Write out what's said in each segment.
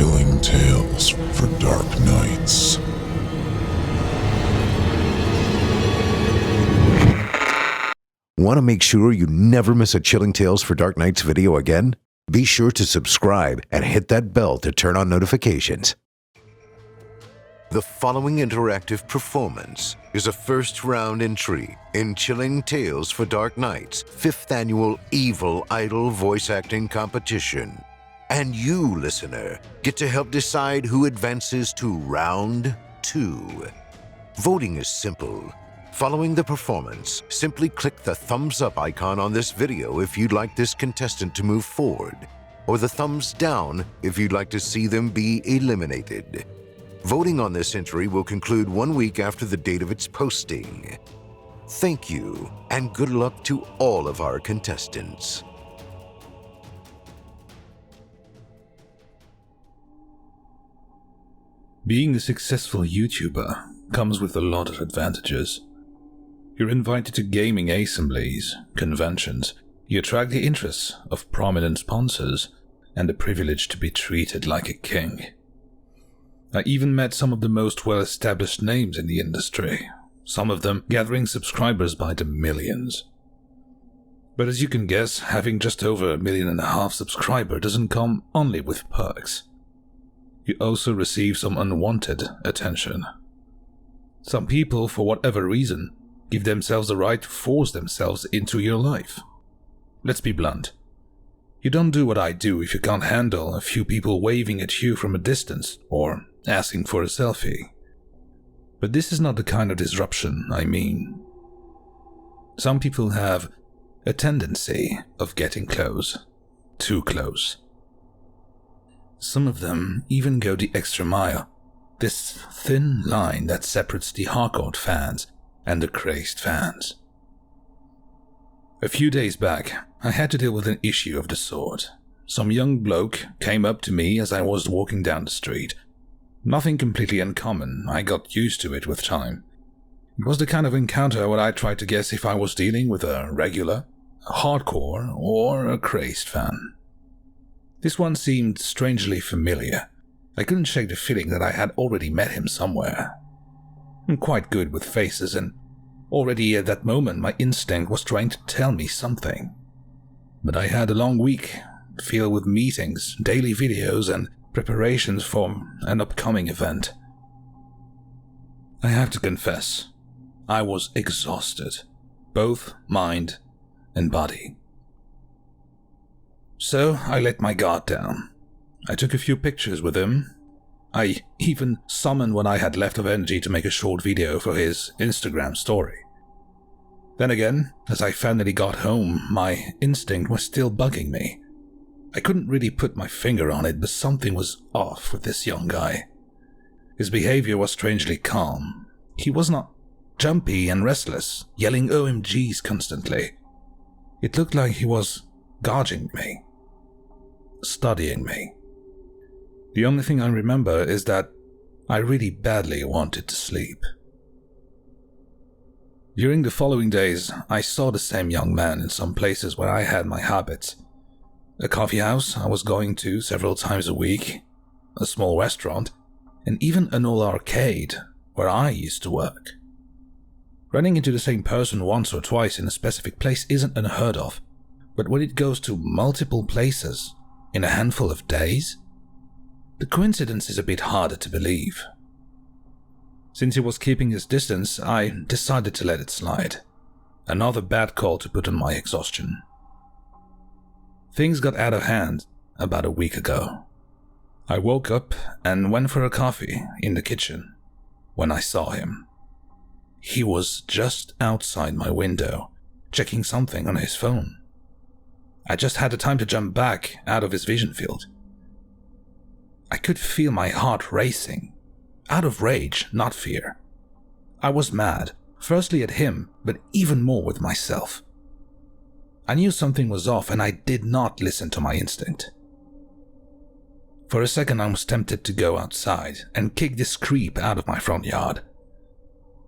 Chilling tales for dark nights. Want to make sure you never miss a Chilling Tales for Dark Nights video again? Be sure to subscribe and hit that bell to turn on notifications. The following interactive performance is a first-round entry in Chilling Tales for Dark Nights' 5th annual Evil Idol voice acting competition. And you, listener, get to help decide who advances to Round 2. Voting is simple. Following the performance, simply click the thumbs up icon on this video if you'd like this contestant to move forward, or the thumbs down if you'd like to see them be eliminated. Voting on this entry will conclude 1 week after the date of its posting. Thank you, and good luck to all of our contestants. Being a successful YouTuber comes with a lot of advantages. You're invited to gaming assemblies, conventions, you attract the interests of prominent sponsors, and the privilege to be treated like a king. I even met some of the most well-established names in the industry, some of them gathering subscribers by the millions. But as you can guess, having just over 1.5 million subscribers doesn't come only with perks. You also receive some unwanted attention. Some people, for whatever reason, give themselves the right to force themselves into your life. Let's be blunt. You don't do what I do if you can't handle a few people waving at you from a distance or asking for a selfie. But this is not the kind of disruption I mean. Some people have a tendency of getting close, too close. Some of them even go the extra mile, this thin line that separates the hardcore fans and the crazed fans. A few days back, I had to deal with an issue of the sort. Some young bloke came up to me as I was walking down the street. Nothing completely uncommon, I got used to it with time. It was the kind of encounter where I tried to guess if I was dealing with a regular, a hardcore, or a crazed fan. This one seemed strangely familiar. I couldn't shake the feeling that I had already met him somewhere. I'm quite good with faces, and already at that moment my instinct was trying to tell me something. But I had a long week, filled with meetings, daily videos, and preparations for an upcoming event. I have to confess, I was exhausted, both mind and body. So I let my guard down. I took a few pictures with him. I even summoned what I had left of energy to make a short video for his Instagram story. Then again, as I finally got home, my instinct was still bugging me. I couldn't really put my finger on it, but something was off with this young guy. His behavior was strangely calm. He was not jumpy and restless, yelling OMGs constantly. It looked like he was gauging me, studying me. The only thing I remember is that I really badly wanted to sleep. During the following days, I saw the same young man in some places where I had my habits. A coffee house I was going to several times a week, a small restaurant, and even an old arcade where I used to work. Running into the same person once or twice in a specific place isn't unheard of, but when it goes to multiple places in a handful of days, the coincidence is a bit harder to believe. Since he was keeping his distance, I decided to let it slide. Another bad call to put on my exhaustion. Things got out of hand about a week ago. I woke up and went for a coffee in the kitchen when I saw him. He was just outside my window, checking something on his phone. I just had the time to jump back out of his vision field. I could feel my heart racing, out of rage, not fear. I was mad, firstly at him, but even more with myself. I knew something was off, and I did not listen to my instinct. For a second I was tempted to go outside and kick this creep out of my front yard.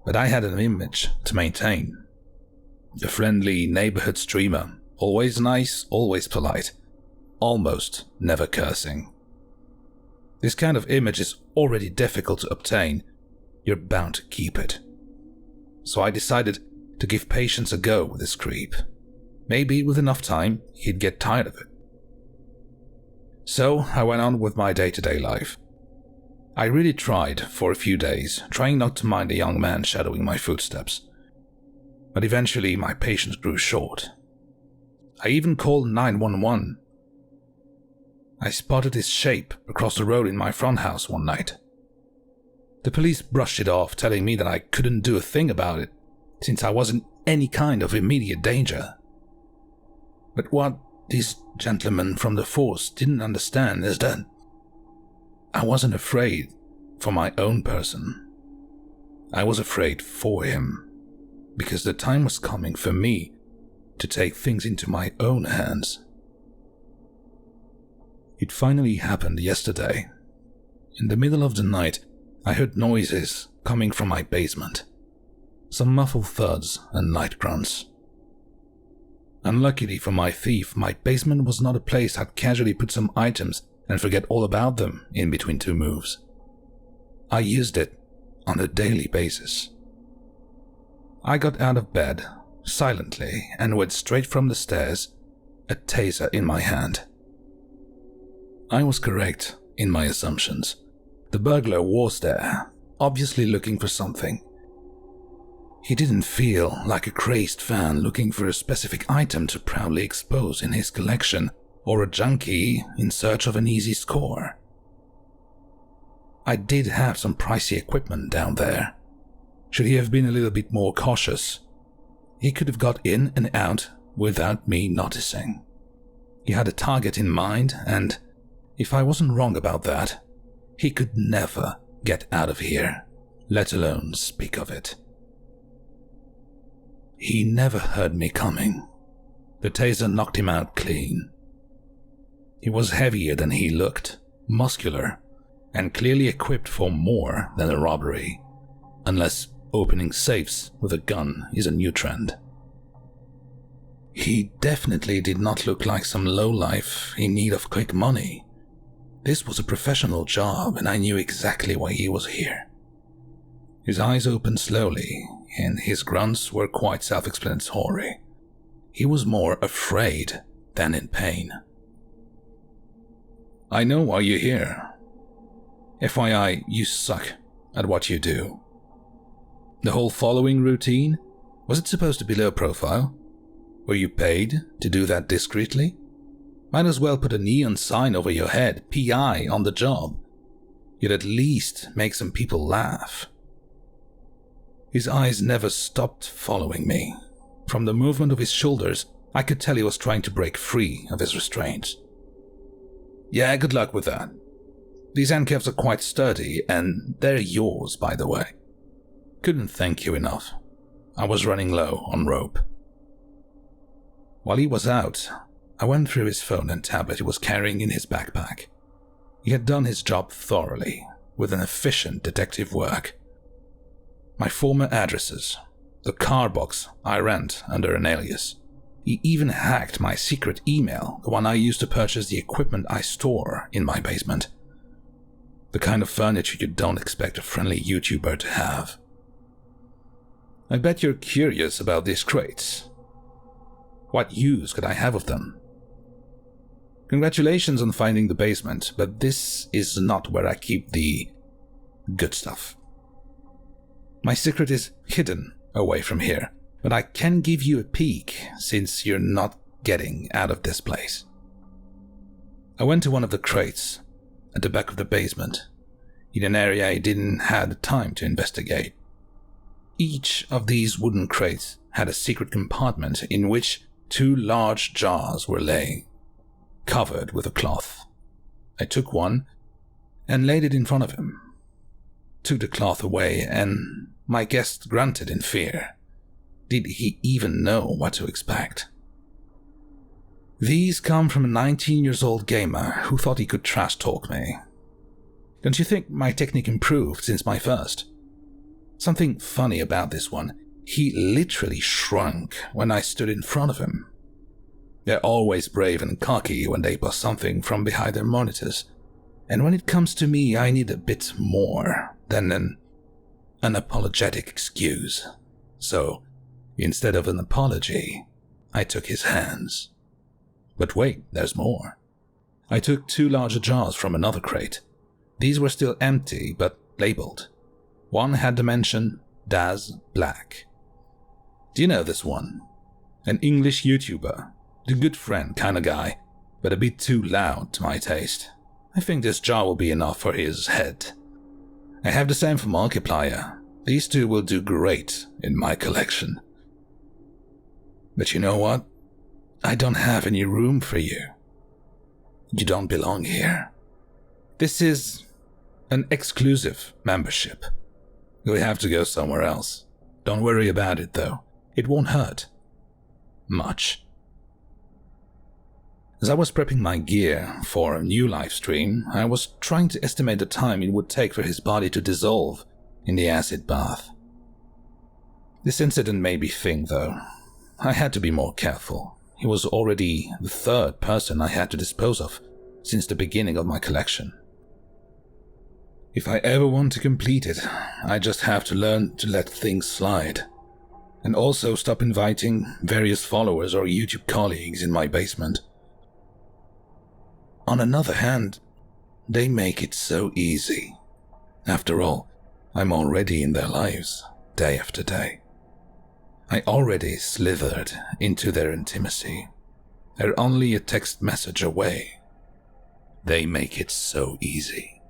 But I had an image to maintain. The friendly neighborhood streamer, always nice, always polite, almost never cursing. This kind of image is already difficult to obtain. You're bound to keep it. So I decided to give patience a go with this creep. Maybe with enough time, he'd get tired of it. So I went on with my day-to-day life. I really tried for a few days, trying not to mind the young man shadowing my footsteps. But eventually my patience grew short. I even called 911. I spotted his shape across the road in my front house one night. The police brushed it off, telling me that I couldn't do a thing about it, since I wasn't any kind of immediate danger. But what these gentlemen from the force didn't understand is that I wasn't afraid for my own person. I was afraid for him, because the time was coming for me to take things into my own hands. It finally happened yesterday. In the middle of the night, I heard noises coming from my basement. Some muffled thuds and light grunts. Unluckily for my thief, my basement was not a place I'd casually put some items and forget all about them in between two moves. I used it on a daily basis. I got out of bed silently and went straight from the stairs, a taser in my hand. I was correct in my assumptions. The burglar was there, obviously looking for something. He didn't feel like a crazed fan looking for a specific item to proudly expose in his collection, or a junkie in search of an easy score. I did have some pricey equipment down there. Should he have been a little bit more cautious, he could have got in and out without me noticing. He had a target in mind, and if I wasn't wrong about that, he could never get out of here, let alone speak of it. He never heard me coming. The taser knocked him out clean. He was heavier than he looked, muscular, and clearly equipped for more than a robbery, unless opening safes with a gun is a new trend. He definitely did not look like some lowlife in need of quick money. This was a professional job, and I knew exactly why he was here. His eyes opened slowly, and his grunts were quite self-explanatory. He was more afraid than in pain. I know why you're here. FYI, you suck at what you do. The whole following routine, was it supposed to be low profile? Were you paid to do that discreetly? Might as well put a neon sign over your head, PI, on the job. You'd at least make some people laugh. His eyes never stopped following me. From the movement of his shoulders, I could tell he was trying to break free of his restraints. Yeah, good luck with that. These handcuffs are quite sturdy, and they're yours, by the way. Couldn't thank you enough. I was running low on rope. While he was out, I went through his phone and tablet he was carrying in his backpack. He had done his job thoroughly, with an efficient detective work. My former addresses, the car box I rent under an alias. He even hacked my secret email, the one I used to purchase the equipment I store in my basement. The kind of furniture you don't expect a friendly YouTuber to have. I bet you're curious about these crates. What use could I have of them? Congratulations on finding the basement, but this is not where I keep the good stuff. My secret is hidden away from here, but I can give you a peek since you're not getting out of this place. I went to one of the crates at the back of the basement, in an area I didn't have the time to investigate. Each of these wooden crates had a secret compartment in which 2 large jars were laying, covered with a cloth. I took one and laid it in front of him, took the cloth away, and my guest grunted in fear. Did he even know what to expect? These come from a 19-year-old gamer who thought he could trash talk me. Don't you think my technique improved since my first? Something funny about this one, he literally shrunk when I stood in front of him. They're always brave and cocky when they bust something from behind their monitors, And when it comes to me, I need a bit more than an unapologetic excuse. So, instead of an apology, I took his hands. But wait, there's more. I took 2 larger jars from another crate. These were still empty, but labeled. One had the mention Daz Black. Do you know this one? An English YouTuber. The good friend kind of guy, but a bit too loud to my taste. I think this jar will be enough for his head. I have the same for Markiplier. These 2 will do great in my collection. But you know what? I don't have any room for you. You don't belong here. This is an exclusive membership. You'll have to go somewhere else. Don't worry about it though. It won't hurt much. As I was prepping my gear for a new live stream, I was trying to estimate the time it would take for his body to dissolve in the acid bath. This incident made me think though. I had to be more careful. He was already the 3rd person I had to dispose of since the beginning of my collection. If I ever want to complete it, I just have to learn to let things slide. And also stop inviting various followers or YouTube colleagues in my basement. On another hand, they make it so easy. After all, I'm already in their lives, day after day. I already slithered into their intimacy. They're only a text message away. They make it so easy.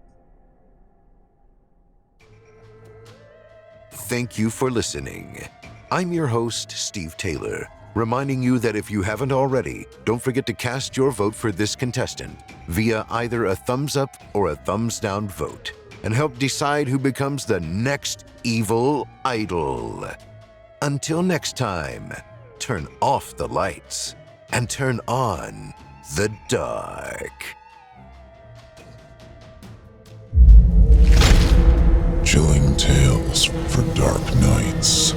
Thank you for listening. I'm your host, Steve Taylor, reminding you that if you haven't already, don't forget to cast your vote for this contestant via either a thumbs up or a thumbs down vote, and help decide who becomes the next evil idol. Until next time, turn off the lights and turn on the dark. Chilling tales for dark nights.